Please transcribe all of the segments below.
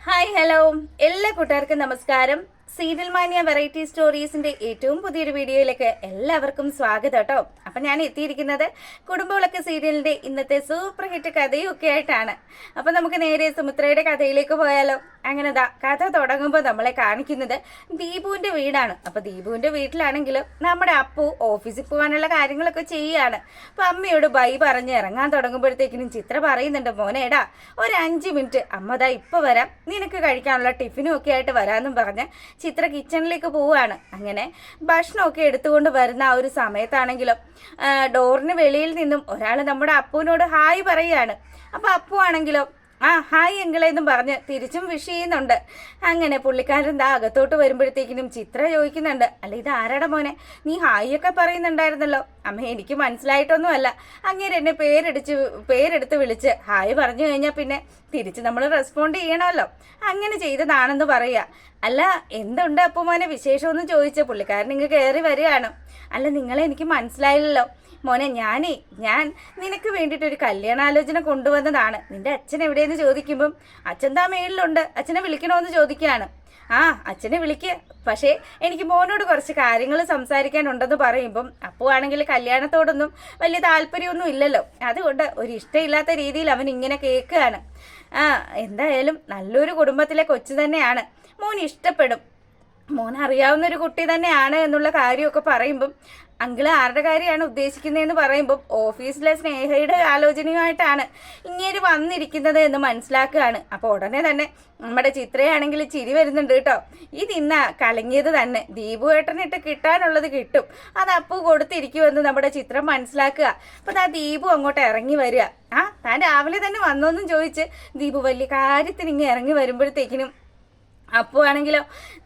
Hi hello എല്ലാ കൂട്ടുകാർക്കും നമസ്കാരം. സീരിയൽ മാനിയ വെറൈറ്റി സ്റ്റോറീസിന്റെ ഏറ്റവും പുതിയൊരു വീഡിയോയിലേക്ക് എല്ലാവർക്കും സ്വാഗതം കേട്ടോ. അപ്പൊ ഞാൻ എത്തിയിരിക്കുന്നത് കുടുംബവിളക്ക് സീരിയലിന്റെ ഇന്നത്തെ സൂപ്പർ ഹിറ്റ് കഥയും ഒക്കെ ആയിട്ടാണ്. അപ്പൊ നമുക്ക് നേരെ സുമിത്രയുടെ കഥയിലേക്ക് പോയാലോ. അങ്ങനെതാ കഥ തുടങ്ങുമ്പോൾ നമ്മളെ കാണിക്കുന്നത് ദീപുവിന്റെ വീടാണ്. അപ്പൊ ദീപുവിന്റെ വീട്ടിലാണെങ്കിലും നമ്മുടെ അപ്പു ഓഫീസിൽ പോകാനുള്ള കാര്യങ്ങളൊക്കെ ചെയ്യാണ്. അപ്പൊ അമ്മയോട് ബൈ പറഞ്ഞ് ഇറങ്ങാൻ തുടങ്ങുമ്പോഴത്തേക്കിനും ചിത്ര പറയുന്നുണ്ട്, മോനേടാ ഒരു 5 മിനിറ്റ് അമ്മതാ ഇപ്പൊ വരാം, നിനക്ക് കഴിക്കാനുള്ള ടിഫിനും ഒക്കെ ആയിട്ട് വരാമെന്നും പറഞ്ഞ് ചിത്ര കിച്ചണിലേക്ക് പോവുകയാണ്. അങ്ങനെ ഭക്ഷണമൊക്കെ എടുത്തുകൊണ്ട് വരുന്ന ആ ഒരു സമയത്താണെങ്കിലും ഡോറിന് വെളിയിൽ നിന്നും ഒരാൾ നമ്മുടെ അപ്പുവിനോട് ഹായ് പറയുകയാണ്. അപ്പൊ അപ്പു ആണെങ്കിലോ ഹായ് എങ്കിളെന്നും പറഞ്ഞ് തിരിച്ചും വിഷ് ചെയ്യുന്നുണ്ട്. അങ്ങനെ പുള്ളിക്കാരൻ ദാ അകത്തോട്ട് വരുമ്പോഴത്തേക്കിനും ചിത്ര ചോദിക്കുന്നുണ്ട്, അല്ല ഇത് ആരാടെ മോനെ, നീ ഹായ് ഒക്കെ പറയുന്നുണ്ടായിരുന്നല്ലോ. അമ്മ എനിക്ക് മനസ്സിലായിട്ടൊന്നുമല്ല, അങ്ങനെ എന്നെ പേരെടുത്ത് വിളിച്ച് ഹായ് പറഞ്ഞു കഴിഞ്ഞാൽ പിന്നെ തിരിച്ച് നമ്മൾ റെസ്പോണ്ട് ചെയ്യണമല്ലോ, അങ്ങനെ ചെയ്തതാണെന്ന് പറയുക. അല്ല എന്തുണ്ട് അപ്പു മോനെ വിശേഷമൊന്നും ചോദിച്ച് പുള്ളിക്കാരൻ ഇങ്ങ് കയറി വരികയാണ്. അല്ല നിങ്ങളെ എനിക്ക് മനസ്സിലായില്ലല്ലോ മോനെ, ഞാൻ നിനക്ക് വേണ്ടിയിട്ടൊരു കല്യാണാലോചന കൊണ്ടുവന്നതാണ്. നിന്റെ അച്ഛൻ എവിടെയെന്ന് ചോദിക്കുമ്പം അച്ഛൻ താ മേളിലുണ്ട്, അച്ഛനെ വിളിക്കണമെന്ന് ചോദിക്കുകയാണ്. അച്ഛനെ വിളിക്കുക, പക്ഷേ എനിക്ക് മോനോട് കുറച്ച് കാര്യങ്ങൾ സംസാരിക്കാനുണ്ടെന്ന് പറയുമ്പം അപ്പു ആണെങ്കിൽ കല്യാണത്തോടൊന്നും വലിയ താല്പര്യമൊന്നും ഇല്ലല്ലോ, അതുകൊണ്ട് ഒരു ഇഷ്ടമില്ലാത്ത രീതിയിൽ അവൻ ഇങ്ങനെ കേൾക്കുകയാണ്. എന്തായാലും നല്ലൊരു കുടുംബത്തിലെ കൊച്ചു തന്നെയാണ്, മോൻ ഇഷ്ടപ്പെടും, മോൻ അറിയാവുന്ന ഒരു കുട്ടി തന്നെയാണ് എന്നുള്ള കാര്യമൊക്കെ പറയുമ്പം അങ്കിള് ആരുടെ കാര്യമാണ് ഉദ്ദേശിക്കുന്നതെന്ന് പറയുമ്പം ഓഫീസിലെ സ്നേഹയുടെ ആലോചനയുമായിട്ടാണ് ഇങ്ങനെ വന്നിരിക്കുന്നത് എന്ന് മനസ്സിലാക്കുകയാണ്. അപ്പോൾ ഉടനെ തന്നെ നമ്മുടെ ചിത്രയാണെങ്കിൽ ചിരി വരുന്നുണ്ട് കേട്ടോ. ഇതിന്ന കലങ്ങിയത് തന്നെ ദീപു ഏട്ടനിട്ട് കിട്ടാനുള്ളത് കിട്ടും, അത് അപ്പു കൊടുത്തിരിക്കുമെന്ന് നമ്മുടെ ചിത്രം മനസ്സിലാക്കുക. അപ്പം ആ ദീപു അങ്ങോട്ട് ഇറങ്ങി വരിക. താൻ രാവിലെ തന്നെ വന്നോന്നും ചോദിച്ച് ദീപു വലിയ കാര്യത്തിന് ഇങ്ങനെ ഇറങ്ങി വരുമ്പോഴത്തേക്കിനും അപ്പു ആണെങ്കിലോ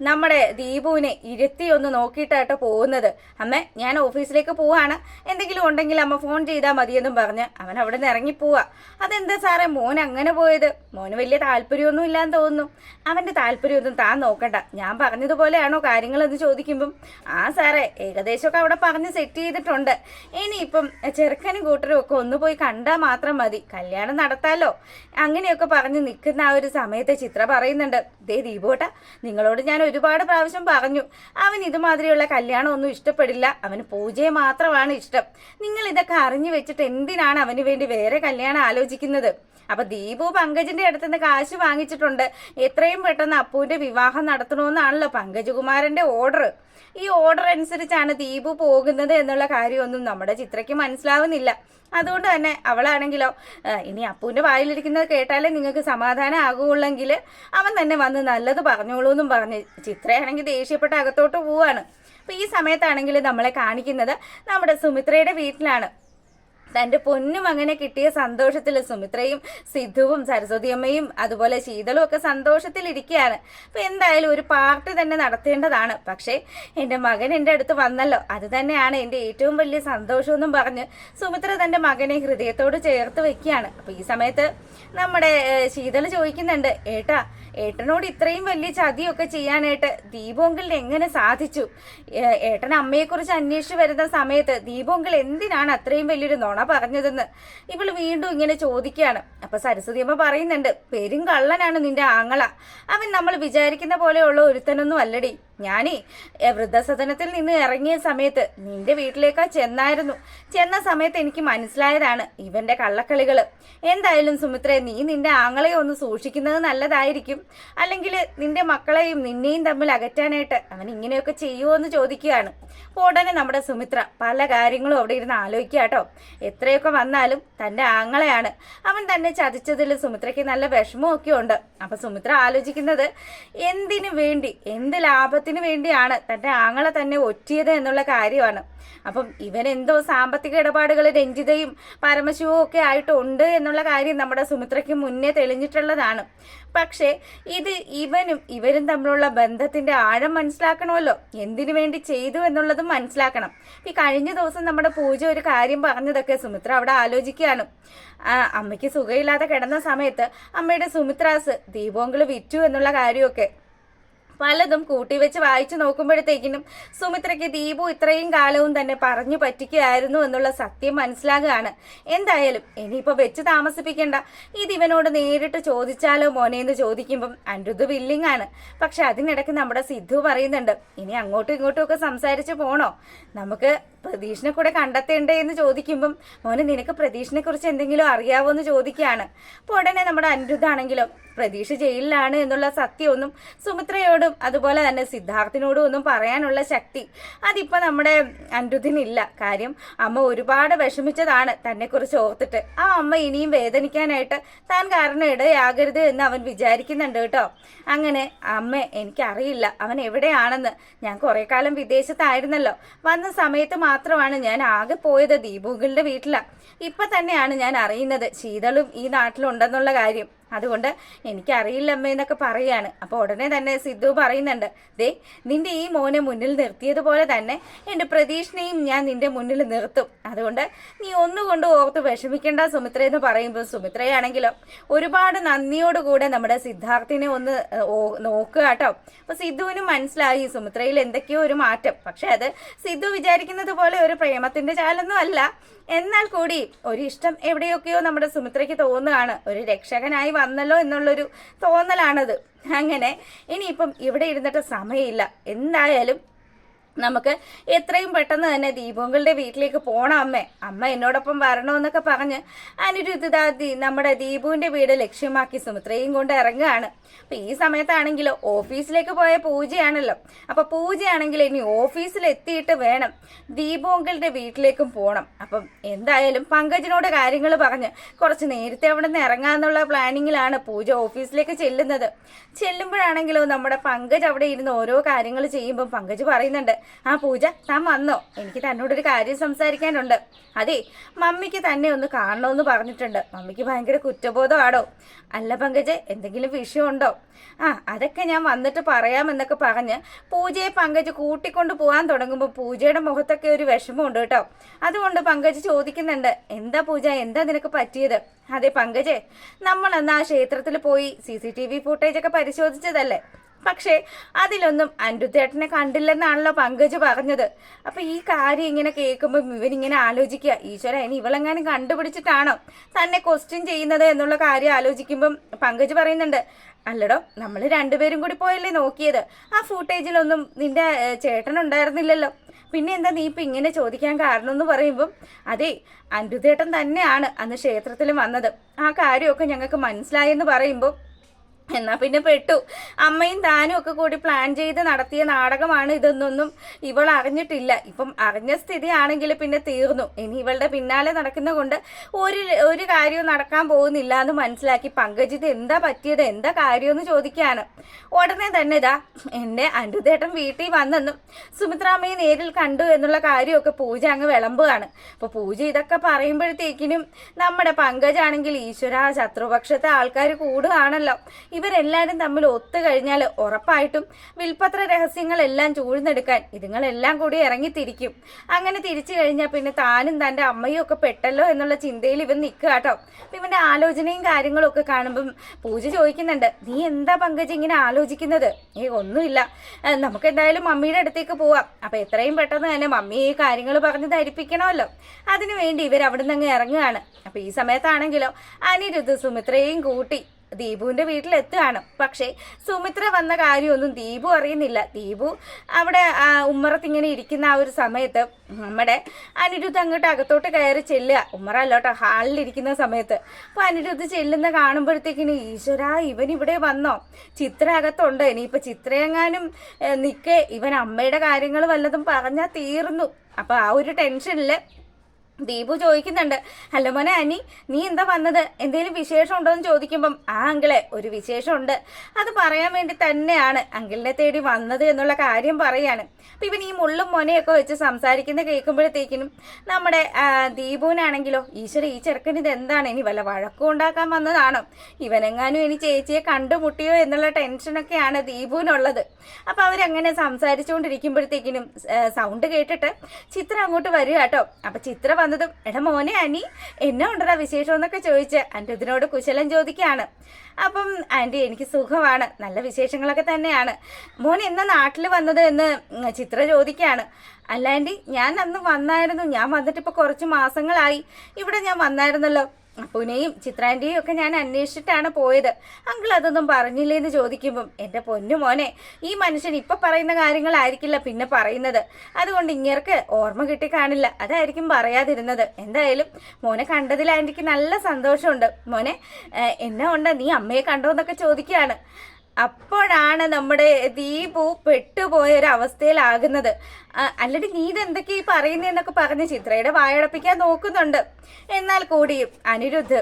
നമ്മുടെ ദീപുവിനെ ഇരുത്തിയൊന്ന് നോക്കിയിട്ടാട്ടോ പോകുന്നത്. അമ്മ ഞാൻ ഓഫീസിലേക്ക് പോവാണ്, എന്തെങ്കിലും ഉണ്ടെങ്കിൽ അമ്മ ഫോൺ ചെയ്താൽ മതിയെന്നും പറഞ്ഞ് അവൻ അവിടെ നിന്ന് ഇറങ്ങിപ്പോവാ. അതെന്താ സാറേ മോൻ അങ്ങനെ പോയത്? മോന് വലിയ താല്പര്യമൊന്നും ഇല്ലാന്ന് തോന്നുന്നു. അവൻ്റെ താല്പര്യമൊന്നും താൻ നോക്കണ്ട, ഞാൻ പറഞ്ഞതുപോലെയാണോ കാര്യങ്ങളെന്ന് ചോദിക്കുമ്പം സാറേ ഏകദേശമൊക്കെ അവിടെ പറഞ്ഞ് സെറ്റ് ചെയ്തിട്ടുണ്ട്, ഇനിയിപ്പം ചെറുക്കനും കൂട്ടരും ഒക്കെ ഒന്ന് പോയി കണ്ടാൽ മാത്രം മതി, കല്യാണം നടത്താലോ, അങ്ങനെയൊക്കെ പറഞ്ഞ് നിൽക്കുന്ന ആ ഒരു സമയത്ത് ചിത്ര പറയുന്നുണ്ട്, ദേ ദീപു നിങ്ങളോട് ഞാൻ ഒരുപാട് പ്രാവശ്യം പറഞ്ഞു, അവൻ ഇതുമാതിരിയുള്ള കല്യാണം ഒന്നും ഇഷ്ടപ്പെടില്ല, അവന് പൂജയെ മാത്രമാണ് ഇഷ്ടം. നിങ്ങൾ ഇതൊക്കെ അറിഞ്ഞു വെച്ചിട്ട് എന്തിനാണ് അവന് വേണ്ടി വേറെ കല്യാണം ആലോചിക്കുന്നത്? അപ്പൊ ദീപു പങ്കജിന്റെ അടുത്തുനിന്ന് കാശ് വാങ്ങിച്ചിട്ടുണ്ട്, എത്രയും പെട്ടെന്ന് അപ്പുവിന്റെ വിവാഹം നടത്തണമെന്നാണല്ലോ പങ്കജകുമാരന്റെ ഓർഡർ. ഈ ഓർഡർ അനുസരിച്ചാണ് ദീപു പോകുന്നത് എന്നുള്ള കാര്യമൊന്നും നമ്മുടെ ചിത്രയ്ക്ക് മനസ്സിലാവുന്നില്ല. അതുകൊണ്ട് തന്നെ അവളാണെങ്കിലോ ഇനി അപ്പുവിൻ്റെ വായിലിരിക്കുന്നത് കേട്ടാലേ നിങ്ങൾക്ക് സമാധാനം ആകുള്ളെങ്കിൽ അവൻ തന്നെ വന്ന് നല്ലത് പറഞ്ഞോളൂ എന്നും പറഞ്ഞ് ചിത്രയാണെങ്കിൽ ദേഷ്യപ്പെട്ട് അകത്തോട്ട് പോവാണ്. അപ്പം ഈ സമയത്താണെങ്കിൽ നമ്മളെ കാണിക്കുന്നത് നമ്മുടെ സുമിത്രയുടെ വീട്ടിലാണ്. തൻ്റെ പൊന്നും അങ്ങനെ കിട്ടിയ സന്തോഷത്തിൽ സുമിത്രയും സിദ്ധുവും സരസ്വതിയമ്മയും അതുപോലെ ശീതളും ഒക്കെ സന്തോഷത്തിലിരിക്കുകയാണ്. അപ്പം എന്തായാലും ഒരു പാർട്ടി തന്നെ നടത്തേണ്ടതാണ്, പക്ഷേ എൻ്റെ മകൻ എൻ്റെ അടുത്ത് വന്നല്ലോ, അത് തന്നെയാണ് എൻ്റെ ഏറ്റവും വലിയ സന്തോഷമെന്നും പറഞ്ഞ് സുമിത്ര തൻ്റെ മകനെ ഹൃദയത്തോട് ചേർത്ത് വെക്കുകയാണ്. അപ്പം ഈ സമയത്ത് നമ്മുടെ ശീതൾ ചോദിക്കുന്നുണ്ട്, ഏട്ടനോട് ഇത്രയും വലിയ ചതിയൊക്കെ ചെയ്യാനായിട്ട് ദീപോങ്കിളിന് എങ്ങനെ സാധിച്ചു? ഏട്ടൻ അമ്മയെക്കുറിച്ച് അന്വേഷിച്ച് വരുന്ന സമയത്ത് ദീപോങ്കിൾ എന്തിനാണ് അത്രയും വലിയൊരു നുണ പറഞ്ഞതെന്ന് ഇവള് വീണ്ടും ഇങ്ങനെ ചോദിക്കുകയാണ്. അപ്പൊ സരസ്വതി അമ്മ പറയുന്നുണ്ട്, പെരും കള്ളനാണ് നിന്റെ ആങ്ങള, അവൻ നമ്മൾ വിചാരിക്കുന്ന പോലെയുള്ള ഒരുത്തനൊന്നും അല്ലടി. ഞാനേ വൃദ്ധസദനത്തിൽ നിന്ന് ഇറങ്ങിയ സമയത്ത് നിന്റെ വീട്ടിലേക്കാ ചെന്ന സമയത്ത് എനിക്ക് മനസ്സിലായതാണ് ഇവന്റെ കള്ളക്കളികൾ. എന്തായാലും സുമിത്രേ, നീ നിന്റെ ആങ്ങളെ ഒന്ന് സൂക്ഷിക്കുന്നത് നല്ലതായിരിക്കും, അല്ലെങ്കിൽ നിന്റെ മക്കളെയും നിന്നെയും തമ്മിൽ അകറ്റാനായിട്ട് അവൻ ഇങ്ങനെയൊക്കെ ചെയ്യുമോ എന്ന് ചോദിക്കുകയാണ്. ഉടനെ നമ്മുടെ സുമിത്ര പല കാര്യങ്ങളും അവിടെ ഇരുന്ന് ആലോചിക്കുക കേട്ടോ. എത്രയൊക്കെ വന്നാലും തൻ്റെ ആങ്ങളെയാണ്, അവൻ തന്നെ ചതിച്ചതിൽ സുമിത്രയ്ക്ക് നല്ല വിഷമമൊക്കെ ഉണ്ട്. അപ്പം സുമിത്ര ആലോചിക്കുന്നത് എന്തിനു വേണ്ടി, എന്ത് ലാഭത്തിന് വേണ്ടിയാണ് തൻ്റെ ആങ്ങളെ തന്നെ ഒറ്റിയത് എന്നുള്ള കാര്യമാണ്. അപ്പം ഇവനെന്തോ സാമ്പത്തിക ഇടപാടുകൾ രഞ്ജിതയും പരമശിവവും ഒക്കെ ആയിട്ടുണ്ട് എന്നുള്ള കാര്യം നമ്മുടെ സുമിത്രയ്ക്ക് മുന്നേ തെളിഞ്ഞിട്ടുള്ളതാണ്. പക്ഷേ ഇത് ഇവരും തമ്മിലുള്ള ബന്ധത്തിന്റെ ആഴം മനസ്സിലാക്കണമല്ലോ, എന്തിനു വേണ്ടി ചെയ്തു എന്നുള്ളതും മനസ്സിലാക്കണം. ഈ കഴിഞ്ഞ ദിവസം നമ്മുടെ പൂജ ഒരു കാര്യം പറഞ്ഞതൊക്കെ സുമിത്ര അവിടെ ആലോചിക്കുകയാണ്. അമ്മയ്ക്ക് സുഖമില്ലാതെ കിടന്ന സമയത്ത് അമ്മയുടെ സുമിത്രാസ് ദീപോങ്കിള് വിറ്റു എന്നുള്ള കാര്യമൊക്കെ പലതും കൂട്ടിവെച്ച് വായിച്ചു നോക്കുമ്പോഴത്തേക്കിനും സുമിത്രയ്ക്ക് ദീപു ഇത്രയും കാലവും തന്നെ പറഞ്ഞു പറ്റിക്കുകയായിരുന്നു എന്നുള്ള സത്യം മനസ്സിലാകുകയാണ്. എന്തായാലും ഇനിയിപ്പോൾ വെച്ച് താമസിപ്പിക്കേണ്ട, ഇത് ഇവനോട് നേരിട്ട് ചോദിച്ചാലോ മോനെ എന്ന് ചോദിക്കുമ്പം അനിരുദ്ധ് വില്ലിങ് ആണ്. പക്ഷെ അതിനിടയ്ക്ക് നമ്മുടെ സിദ്ധു പറയുന്നുണ്ട്, ഇനി അങ്ങോട്ടും ഇങ്ങോട്ടും ഒക്കെ സംസാരിച്ച് പോണോ, നമുക്ക് പ്രതീഷിനെ കൂടെ കണ്ടെത്തേണ്ടേ എന്ന് ചോദിക്കുമ്പം മോനെ നിനക്ക് പ്രതീഷിനെ കുറിച്ച് എന്തെങ്കിലും അറിയാവോ എന്ന് ചോദിക്കുകയാണ്. അപ്പോൾ ഉടനെ നമ്മുടെ അനിരുദ്ധാണെങ്കിലും പ്രതീക്ഷ ജയിലിലാണ് എന്നുള്ള സത്യമൊന്നും സുമിത്രയോടും അതുപോലെ തന്നെ സിദ്ധാർത്ഥിനോടും ഒന്നും പറയാനുള്ള ശക്തി അതിപ്പോൾ നമ്മുടെ അനിരുദ്ധിനില്ല. കാര്യം അമ്മ ഒരുപാട് വിഷമിച്ചതാണ് തന്നെക്കുറിച്ച് ഓർത്തിട്ട്. ആ അമ്മ ഇനിയും വേദനിക്കാനായിട്ട് താൻ കാരണം ഇടയാകരുത് എന്ന് അവൻ വിചാരിക്കുന്നുണ്ട് കേട്ടോ. അങ്ങനെ അമ്മ എനിക്കറിയില്ല അവൻ എവിടെയാണെന്ന്, ഞാൻ കുറേ കാലം വിദേശത്തായിരുന്നല്ലോ, വന്ന സമയത്ത് മാത്രമാണ് ഞാൻ ആകെ പോയത് ദീപുകളുടെ വീട്ടിലാണ്. ഇപ്പം തന്നെയാണ് ഞാൻ അറിയുന്നത് ശീതളും ഈ നാട്ടിലുണ്ടെന്നുള്ള കാര്യം. അതുകൊണ്ട് എനിക്കറിയില്ല അമ്മ എന്നൊക്കെ പറയാണ്. അപ്പോൾ ഉടനെ തന്നെ സിദ്ധു പറയുന്നുണ്ട്, ദേ നിന്റെ ഈ മോനെ മുന്നിൽ നിർത്തിയതുപോലെ തന്നെ എൻ്റെ പ്രതീക്ഷനെയും ഞാൻ നിന്റെ മുന്നിൽ നിർത്തും. അതുകൊണ്ട് നീ ഒന്നുകൊണ്ട് ഓർത്ത് വിഷമിക്കേണ്ട സുമിത്ര എന്ന് പറയുമ്പോൾ സുമിത്രയാണെങ്കിലോ ഒരുപാട് നന്ദിയോടുകൂടെ നമ്മുടെ സിദ്ധാർത്ഥിനെ ഒന്ന് നോക്കുക കേട്ടോ. അപ്പോൾ സിദ്ധുവിനും മനസ്സിലായി സുമിത്രയിൽ എന്തൊക്കെയോ ഒരു മാറ്റം. പക്ഷെ അത് സിദ്ധു വിചാരിക്കുന്നത് പോലെ ഒരു പ്രേമത്തിൻ്റെ ചാലൊന്നും അല്ല. എന്നാൽ കൂടി ഒരു ഇഷ്ടം എവിടെയൊക്കെയോ നമ്മുടെ സുമിത്രയ്ക്ക് തോന്നുകയാണ്. ഒരു രക്ഷകനായി വന്നല്ലോ എന്നുള്ളൊരു തോന്നലാണത്. അങ്ങനെ ഇനിയിപ്പം ഇവിടെ ഇരുന്നിട്ട് സമയമില്ല, എന്തായാലും നമുക്ക് എത്രയും പെട്ടെന്ന് തന്നെ ദീപുകളുടെ വീട്ടിലേക്ക് പോകണം അമ്മ എന്നോടൊപ്പം വരണമെന്നൊക്കെ പറഞ്ഞ് അനിരുദ്ധാദി നമ്മുടെ ദീപുവിൻ്റെ വീട് ലക്ഷ്യമാക്കി സുമിത്രയും കൊണ്ട് ഇറങ്ങുകയാണ്. അപ്പം ഈ സമയത്താണെങ്കിലോ ഓഫീസിലേക്ക് പോയ പൂജയാണല്ലോ. അപ്പോൾ പൂജയാണെങ്കിൽ ഇനി ഓഫീസിലെത്തിയിട്ട് വേണം ദീപുകളുടെ വീട്ടിലേക്കും പോകണം. അപ്പം എന്തായാലും പങ്കജിനോട് കാര്യങ്ങൾ പറഞ്ഞ് കുറച്ച് നേരത്തെ അവിടെ നിന്ന് ഇറങ്ങാമെന്നുള്ള പ്ലാനിങ്ങിലാണ് പൂജ ഓഫീസിലേക്ക് ചെല്ലുമ്പോഴാണെങ്കിലോ നമ്മുടെ പങ്കജ് അവിടെ ഇരുന്ന് ഓരോ കാര്യങ്ങൾ ചെയ്യുമ്പോൾ പങ്കജ് പറയുന്നുണ്ട്, ആ പൂജ താൻ വന്നോ, എനിക്ക് തന്നോടൊരു കാര്യം സംസാരിക്കാനുണ്ട്. അതെ മമ്മിക്ക് തന്നെ ഒന്ന് കാണണമെന്ന് പറഞ്ഞിട്ടുണ്ട്. മമ്മിക്ക് ഭയങ്കര കുറ്റബോധമാണോ? അല്ല പങ്കജ് എന്തെങ്കിലും വിഷയമുണ്ടോ? അതൊക്കെ ഞാൻ വന്നിട്ട് പറയാമെന്നൊക്കെ പറഞ്ഞ് പൂജയെ പങ്കജ് കൂട്ടിക്കൊണ്ട് പോകാൻ തുടങ്ങുമ്പോൾ പൂജയുടെ മുഖത്തൊക്കെ ഒരു വിഷമമുണ്ട് കേട്ടോ. അതുകൊണ്ട് പങ്കജ് ചോദിക്കുന്നുണ്ട്, എന്താ പൂജ, എന്താ നിനക്ക് പറ്റിയത്? അതെ പങ്കജെ, നമ്മൾ അന്ന് ആ ക്ഷേത്രത്തിൽ പോയി CCTV ഫുട്ടേജൊക്കെ പരിശോധിച്ചതല്ലേ, പക്ഷേ അതിലൊന്നും അനിരുദ്ധേട്ടനെ കണ്ടില്ലെന്നാണല്ലോ പങ്കജ് പറഞ്ഞത്. അപ്പൊ ഈ കാര്യം ഇങ്ങനെ കേൾക്കുമ്പോൾ ഇവനിങ്ങനെ ആലോചിക്കുക, ഈശ്വര ഇനി ഇവളെങ്ങാനും കണ്ടുപിടിച്ചിട്ടാണോ തന്നെ ക്വസ്റ്റ്യൻ ചെയ്യുന്നത് എന്നുള്ള കാര്യം ആലോചിക്കുമ്പം പങ്കജ് പറയുന്നുണ്ട്, അല്ലടോ നമ്മൾ രണ്ടുപേരും കൂടി പോയല്ലേ നോക്കിയത്, ആ ഫുട്ടേജിലൊന്നും നിന്റെ ചേട്ടനുണ്ടായിരുന്നില്ലല്ലോ, പിന്നെ എന്താ നീ ഇപ്പം ഇങ്ങനെ ചോദിക്കാൻ കാരണം എന്ന് പറയുമ്പം അതെ അനിരുദ്ധേട്ടൻ തന്നെയാണ് അന്ന് ക്ഷേത്രത്തിൽ വന്നത്, ആ കാര്യമൊക്കെ ഞങ്ങൾക്ക് മനസ്സിലായെന്ന് പറയുമ്പോൾ എന്നാ പിന്നെ പെട്ടു. അമ്മയും താനും ഒക്കെ കൂടി പ്ലാൻ ചെയ്ത് നടത്തിയ നാടകമാണ് ഇതൊന്നും ഇവൾ അറിഞ്ഞിട്ടില്ല. ഇപ്പം അറിഞ്ഞ സ്ഥിതിയാണെങ്കിൽ പിന്നെ തീർന്നു. ഇനി ഇവളുടെ പിന്നാലെ നടക്കുന്ന കൊണ്ട് ഒരു കാര്യവും നടക്കാൻ പോകുന്നില്ല എന്ന് മനസ്സിലാക്കി പങ്കജിത് എന്താ പറ്റിയത്, എന്താ കാര്യമെന്ന് ചോദിക്കുകയാണ്. ഉടനെ തന്നെ ഇതാ എൻ്റെ അനിരുദ്ധേട്ടൻ വീട്ടിൽ വന്നെന്നും സുമിത്രാമ്മയെ നേരിൽ കണ്ടു എന്നുള്ള കാര്യമൊക്കെ പൂജ അങ്ങ് വിളമ്പുകയാണ്. അപ്പോൾ പൂജ ഇതൊക്കെ പറയുമ്പോഴത്തേക്കിനും നമ്മുടെ പങ്കജാണെങ്കിൽ ഈശ്വര ശത്രുപക്ഷത്തെ ആൾക്കാർ കൂടുകയാണല്ലോ. ഇവരെല്ലാവരും തമ്മിൽ ഒത്തു കഴിഞ്ഞാൽ ഉറപ്പായിട്ടും വിൽപ്പത്ര രഹസ്യങ്ങളെല്ലാം ചൂഴ്ന്നെടുക്കാൻ ഇതുങ്ങളെല്ലാം കൂടി ഇറങ്ങിത്തിരിക്കും. അങ്ങനെ തിരിച്ചു കഴിഞ്ഞാൽ പിന്നെ താനും തൻ്റെ അമ്മയും ഒക്കെ പെട്ടല്ലോ എന്നുള്ള ചിന്തയിൽ ഇവൻ നിൽക്കുക കേട്ടോ. അപ്പം ഇവൻ്റെ ആലോചനയും കാര്യങ്ങളും ഒക്കെ കാണുമ്പം പൂജ ചോദിക്കുന്നുണ്ട്, നീ എന്താ പങ്കജ് ഇങ്ങനെ ആലോചിക്കുന്നത്? ഒന്നുമില്ല, നമുക്ക് എന്തായാലും മമ്മിയുടെ അടുത്തേക്ക് പോവാം. അപ്പം എത്രയും പെട്ടെന്ന് തന്നെ മമ്മി ഈ കാര്യങ്ങൾ പറഞ്ഞ് ധരിപ്പിക്കണമല്ലോ, അതിനു വേണ്ടി ഇവർ അവിടെ നിന്ന് അങ്ങ് ഇറങ്ങുകയാണ്. അപ്പം ഈ സമയത്താണെങ്കിലോ അനിരുദ്ധ് സുമിത്രയും കൂട്ടി ദീപുവിൻ്റെ വീട്ടിലെത്തുകയാണ്. പക്ഷേ സുമിത്ര വന്ന കാര്യമൊന്നും ദീപു അറിയുന്നില്ല. ദീപു അവിടെ ഉമ്മറത്തിങ്ങനെ ഇരിക്കുന്ന ആ ഒരു സമയത്ത് നമ്മുടെ അനിരുദ്ധ് അങ്ങോട്ട് അകത്തോട്ട് കയറി ചെല്ലുക, ഉമ്മറ അല്ലോട്ടോ ഹാളിലിരിക്കുന്ന സമയത്ത്. അപ്പോൾ അനിരുദ്ധ് ചെല്ലുന്ന കാണുമ്പോഴത്തേക്കിന് ഈശ്വര ഇവൻ ഇവിടെ വന്നോ, ചിത്ര അകത്തുണ്ട്, ഇനിയിപ്പോൾ ചിത്രയെങ്ങാനും നിൽക്കെ ഇവൻ അമ്മയുടെ കാര്യങ്ങൾ വല്ലതും പറഞ്ഞാൽ തീർന്നു. അപ്പോൾ ആ ഒരു ടെൻഷനിൽ ദീപു ചോദിക്കുന്നുണ്ട്, ഹലോ മോനെ അനി, നീ എന്താ വന്നത്, എന്തെങ്കിലും വിശേഷം ഉണ്ടോ എന്ന് ചോദിക്കുമ്പം ആ അങ്കിളെ ഒരു വിശേഷമുണ്ട്, അത് പറയാൻ വേണ്ടി തന്നെയാണ് അങ്കിളിനെ തേടി വന്നത് എന്നുള്ള കാര്യം പറയാണ്. അപ്പം ഇവൻ ഈ മുള്ളും മോനെയൊക്കെ വെച്ച് സംസാരിക്കുന്ന കേൾക്കുമ്പോഴത്തേക്കിനും നമ്മുടെ ദീപുവിനാണെങ്കിലോ ഈശ്വര ഈ ചെറുക്കൻ ഇത് എന്താണ്, ഇനി വല്ല വഴക്കം ഉണ്ടാക്കാൻ വന്നതാണോ, ഇവനെങ്ങാനും ഇനി ചേച്ചിയെ കണ്ടുമുട്ടിയോ എന്നുള്ള ടെൻഷനൊക്കെയാണ് ദീപുവിനുള്ളത്. അപ്പം അവരങ്ങനെ സംസാരിച്ചുകൊണ്ടിരിക്കുമ്പോഴത്തേക്കിനും സൗണ്ട് കേട്ടിട്ട് ചിത്ര അങ്ങോട്ട് വരിക കേട്ടോ. അപ്പം ചിത്ര വന്നതും എടാ മോനെ അനി എന്നാ ഉണ്ടടാ വിശേഷം എന്നൊക്കെ ചോദിച്ച് അനിരുദ്ധിനോട് കുശലം ചോദിക്കുകയാണ്. അപ്പം ആൻറ്റി എനിക്ക് സുഖമാണ്, നല്ല വിശേഷങ്ങളൊക്കെ തന്നെയാണ്. മോൻ എന്നാ നാട്ടിൽ വന്നത് എന്ന് ചിത്ര ചോദിക്കുകയാണ്. അല്ല ആൻറ്റി, ഞാൻ അന്ന് വന്നായിരുന്നു, ഞാൻ വന്നിട്ട് ഇപ്പോൾ കുറച്ച് മാസങ്ങളായി. ഇവിടെ ഞാൻ വന്നായിരുന്നല്ലോ. അപ്പുനെയും ചിത്രാൻ്റെയും ഒക്കെ ഞാൻ അന്വേഷിച്ചിട്ടാണ് പോയത്. അങ്കിൾ അതൊന്നും പറഞ്ഞില്ലേന്ന് ചോദിക്കുമ്പം എൻ്റെ പൊന്നു മോനെ, ഈ മനുഷ്യൻ ഇപ്പം പറയുന്ന കാര്യങ്ങളായിരിക്കില്ല പിന്നെ പറയുന്നത്. അതുകൊണ്ട് ഇങ്ങേർക്ക് ഓർമ്മ കിട്ടി കാണില്ല, അതായിരിക്കും പറയാതിരുന്നത്. എന്തായാലും മോനെ കണ്ടതിൽ ആൻറ്റിക്ക് നല്ല സന്തോഷമുണ്ട്. മോനെ എന്നാ ഉണ്ട്, നീ അമ്മയെ കണ്ടോ എന്നൊക്കെ ചോദിക്കുകയാണ്. അപ്പോഴാണ് നമ്മുടെ ദീപു പെട്ടുപോയ ഒരു അവസ്ഥയിലാകുന്നത്. അല്ലടി നീ ഇതെന്തൊക്കെയാ ഈ പറയുന്നതെന്നൊക്കെ പറഞ്ഞ് ചിത്രയുടെ വായടപ്പിക്കാൻ നോക്കുന്നുണ്ട്. എന്നാൽ കൂടിയും അനിരുദ്ധ്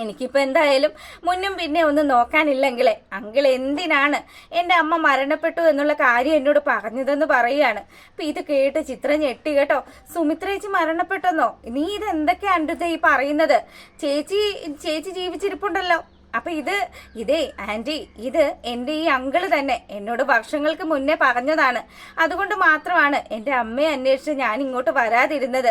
എനിക്കിപ്പോൾ എന്തായാലും മുന്നും പിന്നെ ഒന്നും നോക്കാനില്ലെങ്കിലേ അങ്കിൾ എന്തിനാണ് എൻ്റെ അമ്മ മരണപ്പെട്ടു എന്നുള്ള കാര്യം എന്നോട് പറഞ്ഞതെന്ന് പറയുകയാണ്. അപ്പം ഇത് കേട്ട് ചിത്ര ഞെട്ടി കേട്ടോ. സുമിത്രേച്ചി മരണപ്പെട്ടെന്നോ? നീ ഇതെന്തൊക്കെയാ അനിരുദ്ധ ഈ പറയുന്നത്? ചേച്ചി ജീവിച്ചിരിപ്പുണ്ടല്ലോ. അപ്പം ഇതേ ആൻറ്റി, ഇത് എൻ്റെ ഈ അങ്കിള് തന്നെ എന്നോട് വർഷങ്ങൾക്ക് മുന്നേ പറഞ്ഞതാണ്. അതുകൊണ്ട് മാത്രമാണ് എൻ്റെ അമ്മയെ അന്വേഷിച്ച് ഞാൻ ഇങ്ങോട്ട് വരാതിരുന്നത്.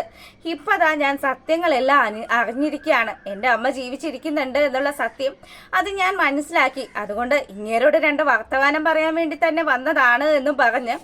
ഇപ്പതാ ഞാൻ സത്യങ്ങളെല്ലാം അറിഞ്ഞിരിക്കുകയാണ്. എൻ്റെ അമ്മ ജീവിച്ചിരിക്കുന്നുണ്ട് എന്നുള്ള സത്യം അത് ഞാൻ മനസ്സിലാക്കി. അതുകൊണ്ട് ഇങ്ങേരോട് 2 വർത്തമാനം പറയാൻ വേണ്ടി തന്നെ വന്നതാണ് എന്നും പറഞ്ഞ്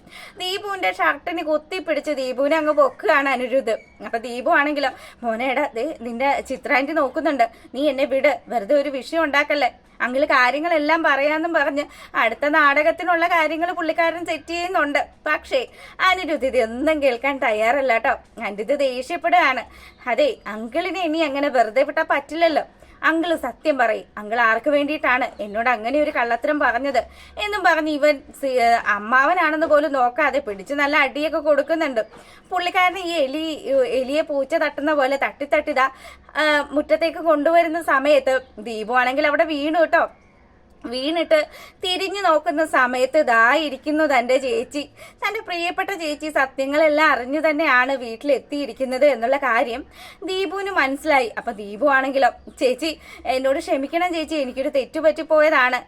ദീപുവിൻ്റെ ഷർട്ടിന് കുത്തിപ്പിടിച്ച് ദീപുവിനെ അങ്ങ് പൊക്കുകയാണ് അനിരുദ്ധ്. അപ്പം ദീപു ആണെങ്കിലോ, മോനേടാ നിന്റെ ചിത്രാൻറ്റി നോക്കുന്നുണ്ട്, നീ എന്നെ വിട്, വെറുതെ ഒരു വിഷയം ഉണ്ടാക്കല്ലേ, അങ്കിള് കാര്യങ്ങളെല്ലാം പറയാമെന്നും പറഞ്ഞ് അടുത്ത നാടകത്തിനുള്ള കാര്യങ്ങൾ പുള്ളിക്കാരൻ സെറ്റ് ചെയ്യുന്നുണ്ട്. പക്ഷേ അനിരുദ്ധ് ഇതൊന്നും കേൾക്കാൻ തയ്യാറല്ല കേട്ടോ. അനിരുദ്ധ് ദേഷ്യപ്പെടുകയാണ്. അതെ, അങ്കിളിനെ ഇനി അങ്ങനെ വെറുതെ വിട്ടാൽ പറ്റില്ലല്ലോ. അങ്കിള് സത്യം പറയും, അങ്കിൾ ആർക്ക് വേണ്ടിയിട്ടാണ് എന്നോട് അങ്ങനെ ഒരു കള്ളത്തരം പറഞ്ഞത് എന്നും പറഞ്ഞ് ഇവൻ അമ്മാവനാണെന്ന് പോലും നോക്കാതെ പിടിച്ച് നല്ല അടിയൊക്കെ കൊടുക്കുന്നുണ്ട്. പുള്ളിക്കാരന് ഈ എലിയെ പൂച്ച തട്ടുന്ന പോലെ തട്ടിത്തട്ടിതാ മുറ്റത്തേക്ക് കൊണ്ടുവരുന്ന സമയത്ത് ദീപു ആണെങ്കിൽ അവിടെ വീണു കേട്ടോ. വീണിട്ട് തിരിഞ്ഞു നോക്കുന്ന സമയത്ത് ഇതാ ഇരിക്കുന്നു തൻ്റെ ചേച്ചി, തൻ്റെ പ്രിയപ്പെട്ട ചേച്ചി. സത്യങ്ങളെല്ലാം അറിഞ്ഞു തന്നെയാണ് വീട്ടിലെത്തിയിരിക്കുന്നത് എന്നുള്ള കാര്യം ദീപുവിന് മനസ്സിലായി. അപ്പം ദീപു ആണെങ്കിലോ, ചേച്ചി എന്നോട് ക്ഷമിക്കണം ചേച്ചി, എനിക്കൊരു തെറ്റുപറ്റിപ്പോയതാണ്.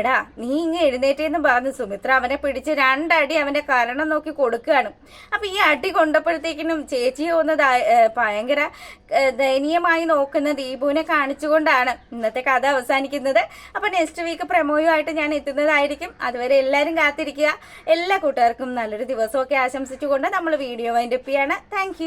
എടാ നീ ഇങ്ങ് എഴുന്നേറ്റേന്ന് പറഞ്ഞ് സുമിത്ര അവനെ പിടിച്ച് 2 അടി അവൻ്റെ കരണം നോക്കി കൊടുക്കുകയാണ്. അപ്പം ഈ അടി കൊണ്ടപ്പോഴത്തേക്കിനും ചേച്ചി ഒന്ന് ഭയങ്കര ദയനീയമായി നോക്കുന്ന ദീപുവിനെ കാണിച്ചുകൊണ്ടാണ് ഇന്നത്തെ കഥ അവസാനിക്കുന്നത്. അപ്പം നെക്സ്റ്റ് വീക്ക് പ്രമോയുമായിട്ട് ഞാൻ എത്തുന്നതായിരിക്കും. അതുവരെ എല്ലാവരും കാത്തിരിക്കുക. എല്ലാ കൂട്ടുകാർക്കും നല്ലൊരു ദിവസമൊക്കെ ആശംസിച്ചുകൊണ്ട് നമ്മൾ വീഡിയോ വൈൻഡപ്പ് ചെയ്യാണ്. താങ്ക്